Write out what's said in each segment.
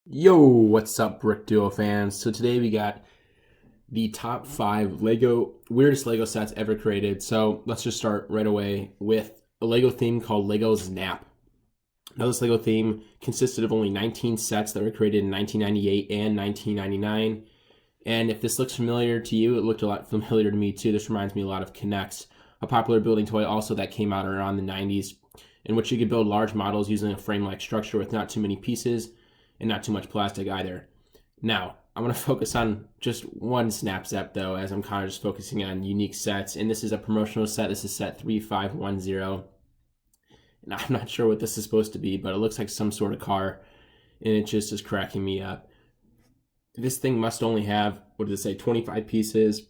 Yo, what's up, Brick Duo fans? So today we got the top 5 weirdest Lego sets ever created. So let's just start right away with a Lego theme called Lego's Nap. Now this Lego theme consisted of only 19 sets that were created in 1998 and 1999. And if this looks familiar to you, it looked a lot familiar to me too. This reminds me a lot of Connects, a popular building toy also that came out around the 90s, in which you could build large models using a frame-like structure with not too many pieces and not too much plastic either. Now, I'm going to focus on just one snap set though, as I'm kind of just focusing on unique sets. And this is a promotional set. This is set 3510. And I'm not sure what this is supposed to be, but it looks like some sort of car. And it just is cracking me up. This thing must only have, what does it say, 25 pieces.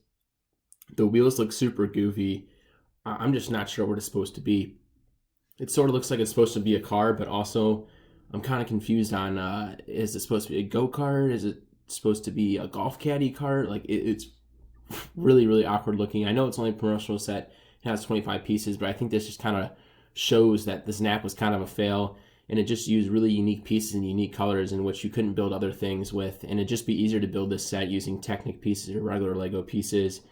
The wheels look super goofy. I'm just not sure what it's supposed to be. It sort of looks like it's supposed to be a car, but also I'm kind of confused on, is it supposed to be a go-kart? Is it supposed to be a golf caddy cart? Like, it's really, really awkward looking. I know it's only a promotional set. It has 25 pieces, but I think this just kind of shows that the Snap was kind of a fail, and it just used really unique pieces and unique colors in which you couldn't build other things with, and it'd just be easier to build this set using Technic pieces or regular Lego pieces,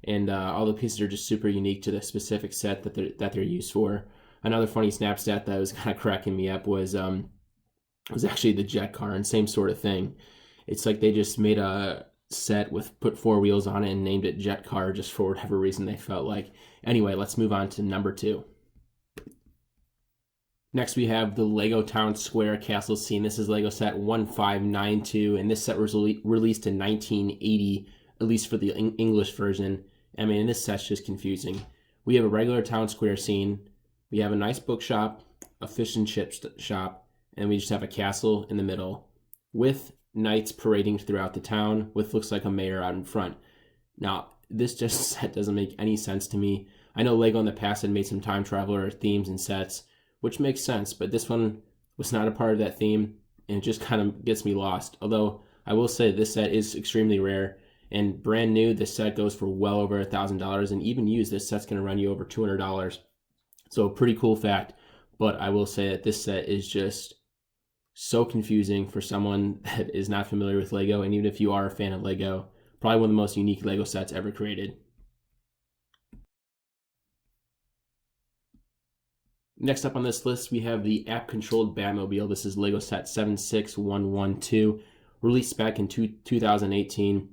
and all the pieces are just super unique to the specific set that they're used for. Another funny Snap set that was kind of cracking me up was actually the jet car, and same sort of thing. It's like they just made a set with put 4 wheels on it and named it jet car just for whatever reason they felt like. Anyway, let's move on to number 2. Next we have the Lego Town Square Castle Scene. This is Lego set 1592, and this set was released in 1980, at least for the English version. I mean, this set's just confusing. We have a regular town square scene. We have a nice bookshop, a fish and chips shop, and we just have a castle in the middle with knights parading throughout the town with looks like a mayor out in front. Now, this just set doesn't make any sense to me. I know Lego in the past had made some time traveler themes and sets, which makes sense, but this one was not a part of that theme, and it just kind of gets me lost. Although, I will say this set is extremely rare, and brand new, this set goes for well over $1,000, and even used, this set's going to run you over $200. So, pretty cool fact, but I will say that this set is just so confusing for someone that is not familiar with Lego, and even if you are a fan of Lego, probably one of the most unique Lego sets ever created. Next up on this list, we have the app-controlled Batmobile. This is Lego set 76112, released back in 2018,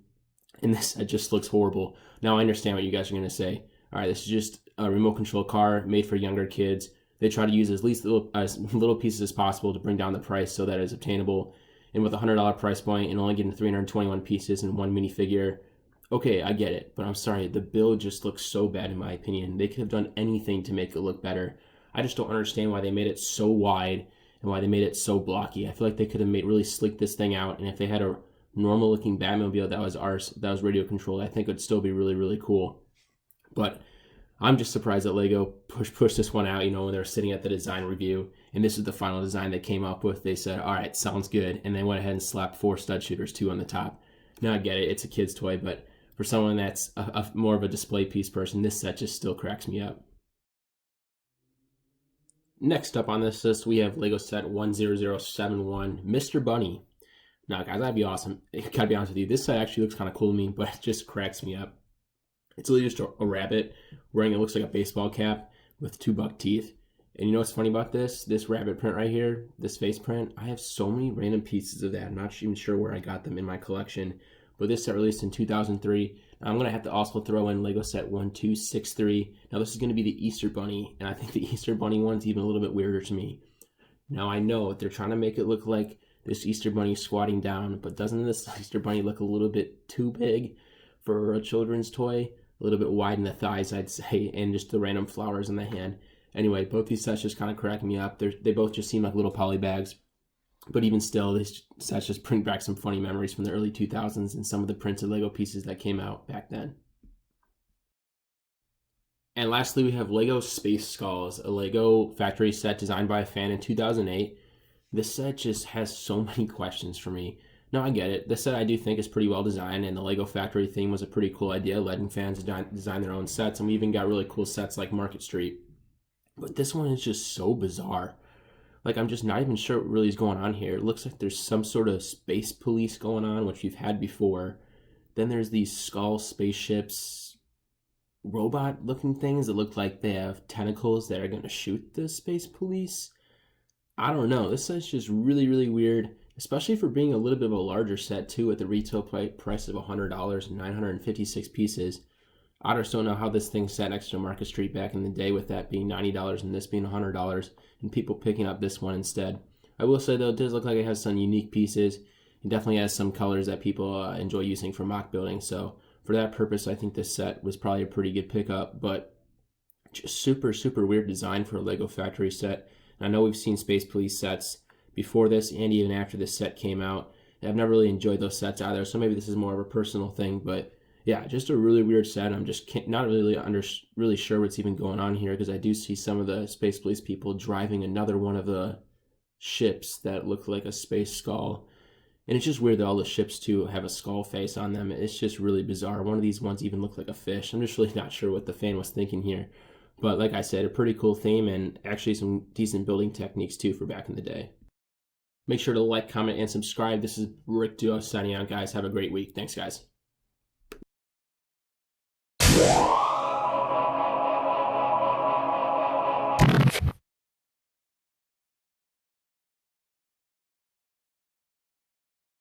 and this set just looks horrible. Now, I understand what you guys are going to say. All right, this is just a remote control car made for younger kids. They try to use as little pieces as possible to bring down the price so that it's obtainable. And with a $100 price point and only getting 321 pieces and one minifigure, okay, I get it. But I'm sorry, the build just looks so bad in my opinion. They could have done anything to make it look better. I just don't understand why they made it so wide and why they made it so blocky. I feel like they could have really sleeked this thing out. And if they had a normal looking Batmobile that was radio controlled, I think it would still be really, really cool. But I'm just surprised that Lego pushed this one out, when they were sitting at the design review, and this is the final design they came up with. They said, all right, sounds good, and they went ahead and slapped 4 stud shooters, 2 on the top. Now I get it, it's a kid's toy, but for someone that's more of a display piece person, this set just still cracks me up. Next up on this list, we have Lego set 10071, Mr. Bunny. Now, guys, gotta be honest with you, this set actually looks kind of cool to me, but it just cracks me up. It's literally just a rabbit wearing, it looks like a baseball cap with 2 buck teeth. And you know what's funny about this? This rabbit print right here, this face print, I have so many random pieces of that. I'm not even sure where I got them in my collection. But this set released in 2003. Now I'm going to have to also throw in Lego set 1263. Now this is going to be the Easter Bunny. And I think the Easter Bunny one's even a little bit weirder to me. Now I know they're trying to make it look like this Easter Bunny squatting down. But doesn't this Easter Bunny look a little bit too big for a children's toy? A little bit wide in the thighs, I'd say, and just the random flowers in the hand. Anyway, both these sets just kind of crack me up. They both just seem like little poly bags. But even still, these sets just bring back some funny memories from the early 2000s and some of the printed Lego pieces that came out back then. And lastly, we have Lego Space Skulls, a Lego factory set designed by a fan in 2008. This set just has so many questions for me. No, I get it. This set I do think is pretty well designed, and the Lego factory theme was a pretty cool idea, letting fans design their own sets, and we even got really cool sets like Market Street. But this one is just so bizarre. Like, I'm just not even sure what really is going on here. It looks like there's some sort of space police going on, which we've had before. Then there's these skull spaceships, robot-looking things that look like they have tentacles that are going to shoot the space police. I don't know. This set's just really, really weird, especially for being a little bit of a larger set, too, at the retail price of $100 and 956 pieces. I just don't know how this thing sat next to Market Street back in the day, with that being $90 and this being $100, and people picking up this one instead. I will say, though, it does look like it has some unique pieces. It definitely has some colors that people enjoy using for mock building. So for that purpose, I think this set was probably a pretty good pickup, but just super, super weird design for a Lego factory set. And I know we've seen Space Police sets before this and even after this set came out. I've never really enjoyed those sets either, so maybe this is more of a personal thing, but yeah, just a really weird set. I'm just not really sure what's even going on here, because I do see some of the Space Police people driving another one of the ships that look like a space skull. And it's just weird that all the ships, too, have a skull face on them. It's just really bizarre. One of these ones even looked like a fish. I'm just really not sure what the fan was thinking here. But like I said, a pretty cool theme, and actually some decent building techniques, too, for back in the day. Make sure to like, comment, and subscribe. This is Rick Duo signing out, guys. Have a great week. Thanks, guys.